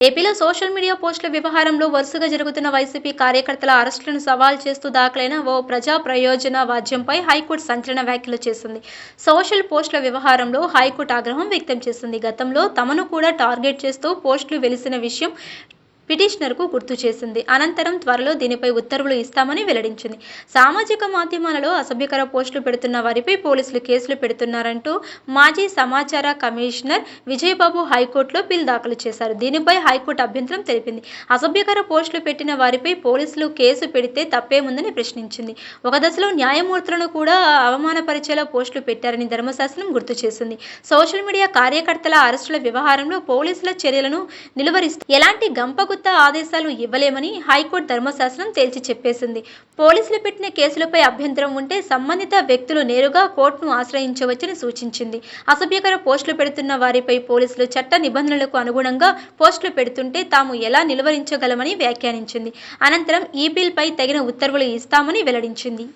ఏపీలో social media పోస్టుల వ్యవహారంలో వరుసగా జరుగుతున్న వైసీపీ కార్యకర్తల అరెస్టులను సవాల్ చేస్తూ దాఖలైన ఓ ప్రజా ప్రయోజన వాద్యంపై హైకోర్టు సంచలన వ్యాఖ్యలు చేసింది. సోషల్ పోస్టుల వ్యవహారంలో హైకోర్టు ఆగ్రహం వ్యక్తం చేసింది. గతంలో తమను కూడా టార్గెట్ చేస్తూ పోస్టులు వెలిసిన విషయం పిటిషనర్కు గుర్తు చేసింది. అనంతరం త్వరలో దీనిపై ఉత్తర్వులు ఇస్తామని వెల్లడించింది. సామాజిక మాధ్యమాలలో అసభ్యకర పోస్టులు పెడుతున్న వారిపై పోలీసులు కేసులు పెడుతున్నారంటూ మాజీ సమాచార కమిషనర్ విజయబాబు హైకోర్టులో పిల్ దాఖలు చేశారు. దీనిపై హైకోర్టు అభ్యంతరం తెలిపింది. అసభ్యకర పోస్టులు పెట్టిన వారిపై పోలీసులు కేసు పెడితే తప్పేముందని ప్రశ్నించింది. ఒక దశలో న్యాయమూర్తులను కూడా అవమానపరిచేలా పోస్టులు పెట్టారని ధర్మశాస్త్రం గుర్తు చేసింది. సోషల్ మీడియా కార్యకర్తల అరెస్టుల వ్యవహారంలో పోలీసుల చర్యలను నిలువరిస్తూ ఎలాంటి గంపగుత్త ఆదేశాలు ఇవ్వలేమని హైకోర్టు ధర్మశాస్త్రం తేల్చి చెప్పేసింది. పోలీసులు పెట్టిన కేసులపై అభ్యంతరం ఉంటే సంబంధిత వ్యక్తులు నేరుగా కోర్టును ఆశ్రయించవచ్చని సూచించింది. అసభ్యకర పోస్టులు పెడుతున్న వారిపై పోలీసులు చట్ట నిబంధనలకు అనుగుణంగా పోస్టులు పెడుతుంటే తాము ఎలా నిలువరించగలమని వ్యాఖ్యానించింది. అనంతరం ఈ బిల్పై తగిన ఉత్తర్వులు ఇస్తామని వెల్లడించింది.